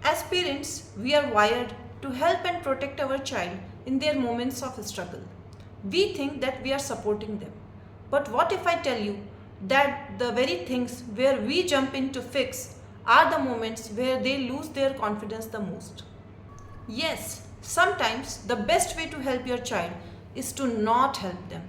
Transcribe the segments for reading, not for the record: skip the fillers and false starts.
As parents, we are wired to help and protect our child in their moments of struggle. We think that we are supporting them. But what if I tell you that the very things where we jump in to fix are the moments where they lose their confidence the most? Yes, sometimes the best way to help your child is to not help them.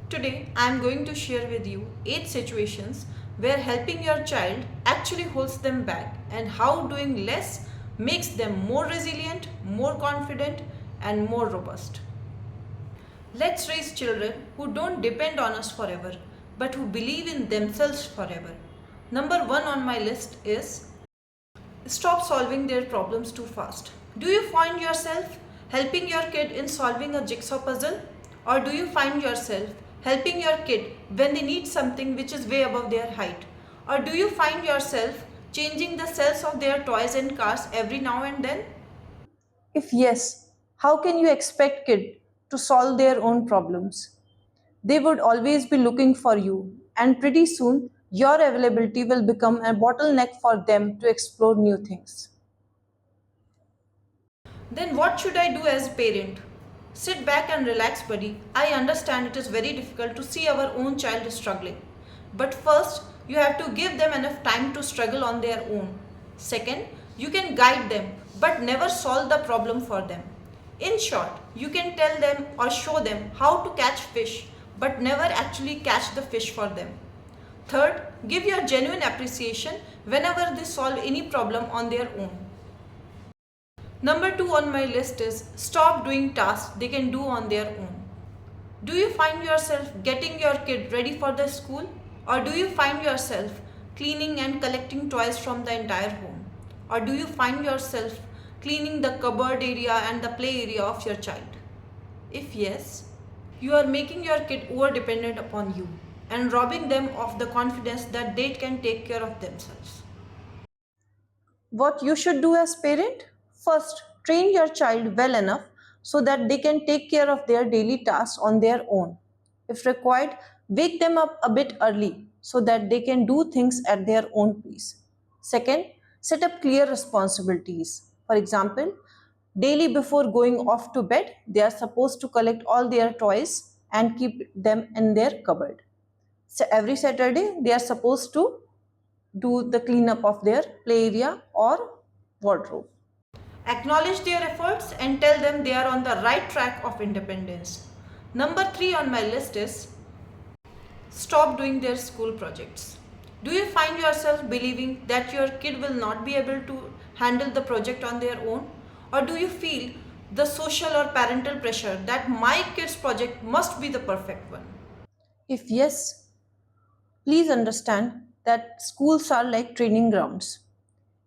Today, I am going to share with you 8 situations where helping your child actually holds them back and how doing less makes them more resilient, more confident, and more robust. Let's raise children who don't depend on us forever but who believe in themselves forever. Number 1 on my list is stop solving their problems too fast. Do you find yourself helping your kid in solving a jigsaw puzzle? Or do you find yourself helping your kid when they need something which is way above their height? Or do you find yourself changing the cells of their toys and cars every now and then? If yes, how can you expect kid to solve their own problems? They would always be looking for you, and pretty soon your availability will become a bottleneck for them to explore new things. Then what should I do as a parent? Sit back and relax, buddy. I understand it is very difficult to see our own child struggling. But first, you have to give them enough time to struggle on their own. Second, you can guide them but never solve the problem for them. In short, you can tell them or show them how to catch fish but never actually catch the fish for them. Third, give your genuine appreciation whenever they solve any problem on their own. Number 2 on my list is stop doing tasks they can do on their own. Do you find yourself getting your kid ready for the school? Or do you find yourself cleaning and collecting toys from the entire home? Or do you find yourself cleaning the cupboard area and the play area of your child? If yes, you are making your kid over-dependent upon you and robbing them of the confidence that they can take care of themselves. What you should do as parent? First, train your child well enough so that they can take care of their daily tasks on their own. If required, wake them up a bit early so that they can do things at their own pace. Second, set up clear responsibilities. For example, daily before going off to bed, they are supposed to collect all their toys and keep them in their cupboard. So every Saturday, they are supposed to do the cleanup of their play area or wardrobe. Acknowledge their efforts and tell them they are on the right track of independence. Number 3 on my list is stop doing their school projects. Do you find yourself believing that your kid will not be able to handle the project on their own? Or do you feel the social or parental pressure that my kid's project must be the perfect one? If yes, please understand that schools are like training grounds.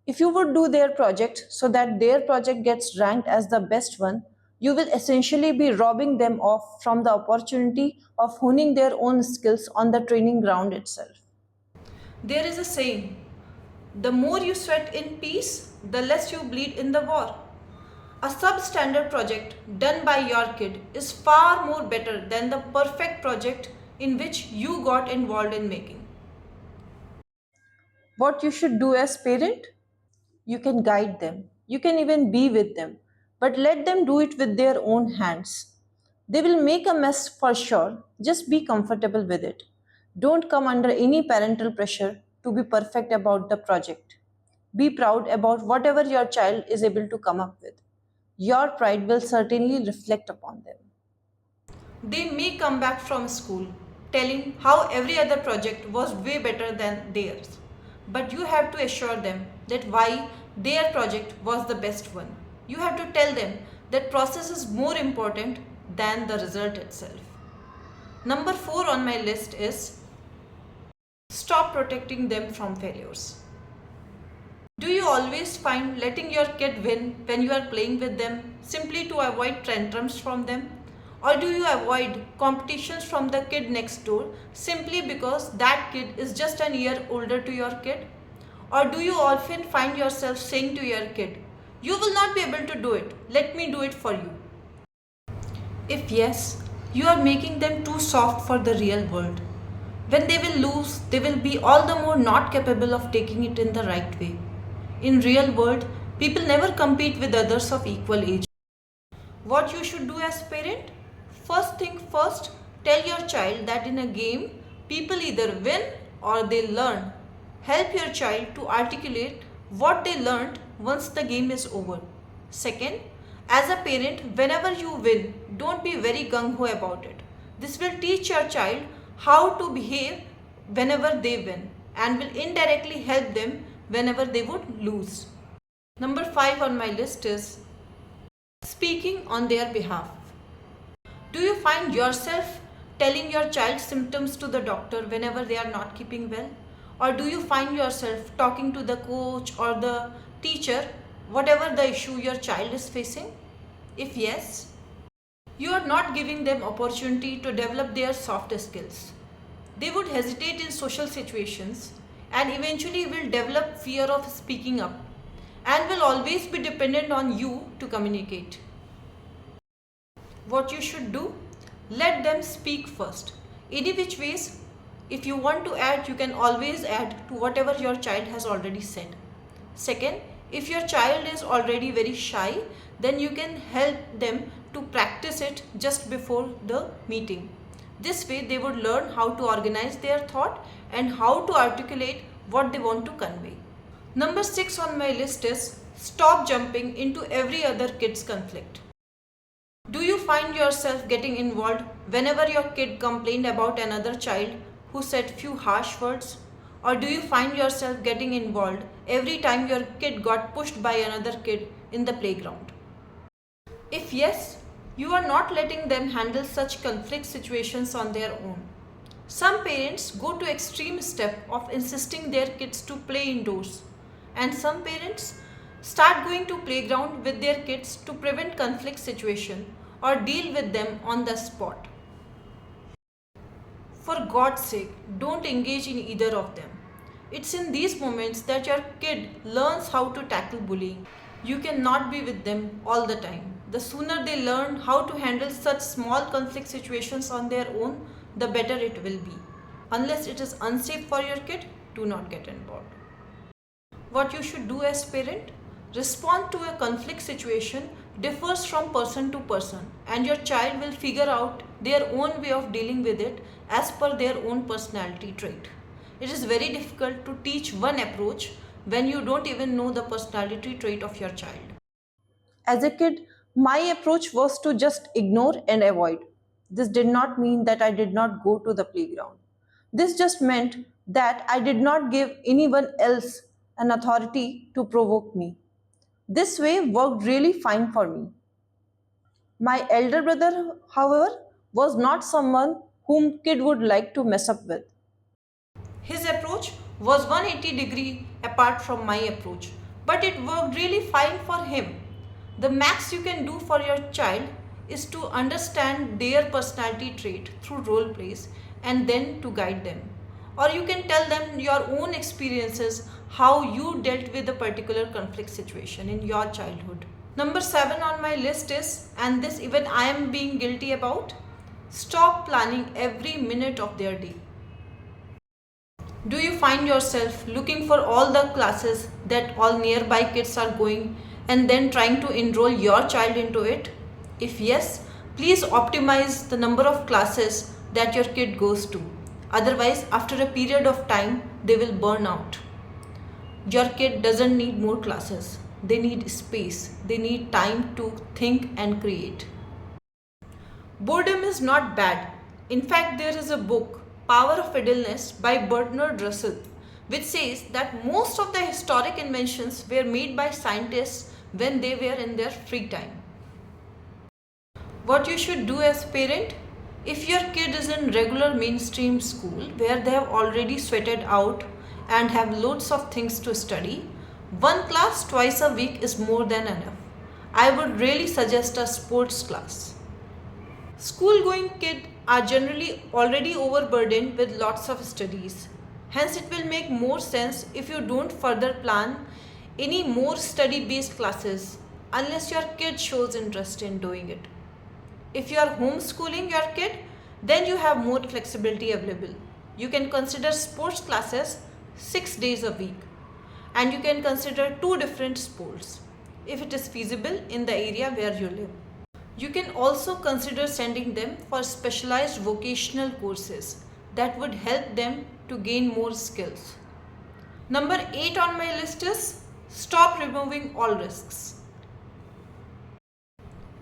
If you would do their project so that their project gets ranked as the best one, you will essentially be robbing them off from the opportunity of honing their own skills on the training ground itself. There is a saying, the more you sweat in peace, the less you bleed in the war. A substandard project done by your kid is far more better than the perfect project in which you got involved in making. What you should do as parent? You can guide them. You can even be with them. But let them do it with their own hands. They will make a mess for sure. Just be comfortable with it. Don't come under any parental pressure to be perfect about the project. Be proud about whatever your child is able to come up with. Your pride will certainly reflect upon them. They may come back from school telling how every other project was way better than theirs. But you have to assure them that why their project was the best one. You have to tell them that process is more important than the result itself. Number 4 on my list is stop protecting them from failures. Do you always find letting your kid win when you are playing with them simply to avoid tantrums from them? Or do you avoid competitions from the kid next door simply because that kid is just an year older to your kid? Or do you often find yourself saying to your kid, you will not be able to do it, let me do it for you? If yes, you are making them too soft for the real world. When they will lose, they will be all the more not capable of taking it in the right way. In real world, people never compete with others of equal age. What you should do as parent? First thing first, tell your child that in a game, people either win or they learn. Help your child to articulate what they learned once the game is over. Second, as a parent, whenever you win, don't be very gung-ho about it. This will teach your child how to behave whenever they win and will indirectly help them whenever they would lose. Number 5 on my list is speaking on their behalf. Do you find yourself telling your child's symptoms to the doctor whenever they are not keeping well? Or do you find yourself talking to the coach or the teacher, whatever the issue your child is facing? If yes, you are not giving them opportunity to develop their soft skills. They would hesitate in social situations and eventually will develop fear of speaking up and will always be dependent on you to communicate. What you should do? Let them speak first. Any which ways, if you want to add, you can always add to whatever your child has already said. Second, if your child is already very shy, then you can help them to practice it just before the meeting. This way they would learn how to organize their thought and how to articulate what they want to convey. Number 6 on my list is stop jumping into every other kid's conflict. Do you find yourself getting involved whenever your kid complained about another child who said few harsh words? Or do you find yourself getting involved every time your kid got pushed by another kid in the playground? If yes, you are not letting them handle such conflict situations on their own. Some parents go to extreme step of insisting their kids to play indoors, and some parents start going to playground with their kids to prevent conflict situation or deal with them on the spot. For God's sake, don't engage in either of them. It's in these moments that your kid learns how to tackle bullying. You cannot be with them all the time. The sooner they learn how to handle such small conflict situations on their own, the better it will be. Unless it is unsafe for your kid, do not get involved. What you should do as parent? Respond to a conflict situation differs from person to person, and your child will figure out their own way of dealing with it as per their own personality trait. It is very difficult to teach one approach when you don't even know the personality trait of your child. As a kid, my approach was to just ignore and avoid. This did not mean that I did not go to the playground. This just meant that I did not give anyone else an authority to provoke me. This way worked really fine for me. My elder brother, however, was not someone whom kid would like to mess up with. His approach was 180-degree apart from my approach, but it worked really fine for him. The max you can do for your child is to understand their personality trait through role plays and then to guide them. Or you can tell them your own experiences, how you dealt with a particular conflict situation in your childhood. Number 7 on my list is, and this even I am being guilty about, stop planning every minute of their day. Do you find yourself looking for all the classes that all nearby kids are going and then trying to enroll your child into it? If yes, please optimize the number of classes that your kid goes to. Otherwise, after a period of time, they will burn out. Your kid doesn't need more classes. They need space. They need time to think and create. Boredom is not bad. In fact, there is a book, Power of Idleness by Bertrand Russell, which says that most of the historic inventions were made by scientists when they were in their free time. What you should do as a parent? If your kid is in regular mainstream school where they have already sweated out and have loads of things to study, one class twice a week is more than enough. I would really suggest a sports class. School going kids are generally already overburdened with lots of studies. Hence, it will make more sense if you don't further plan any more study-based classes unless your kid shows interest in doing it. If you are homeschooling your kid, then you have more flexibility available. You can consider sports classes 6 days a week. and you can consider 2 different sports if it is feasible in the area where you live. You can also consider sending them for specialized vocational courses that would help them to gain more skills. Number 8 on my list is stop removing all risks.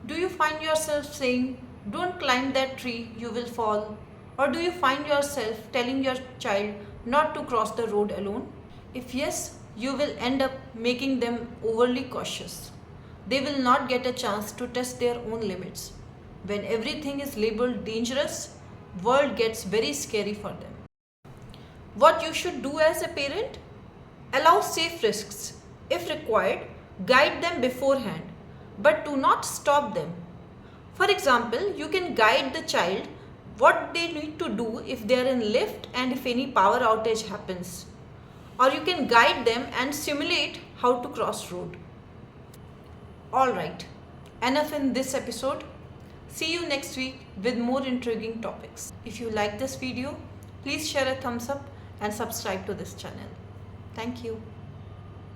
Do you find yourself saying, "Don't climb that tree, you will fall"? Or do you find yourself telling your child not to cross the road alone? If yes, you will end up making them overly cautious. They will not get a chance to test their own limits. When everything is labeled dangerous, world gets very scary for them. What you should do as a parent? Allow safe risks. If required, guide them beforehand, but do not stop them. For example, you can guide the child what they need to do if they are in lift and if any power outage happens. Or you can guide them and simulate how to cross road. Alright, enough in this episode. See you next week with more intriguing topics. If you like this video, please share a thumbs up and subscribe to this channel. Thank you.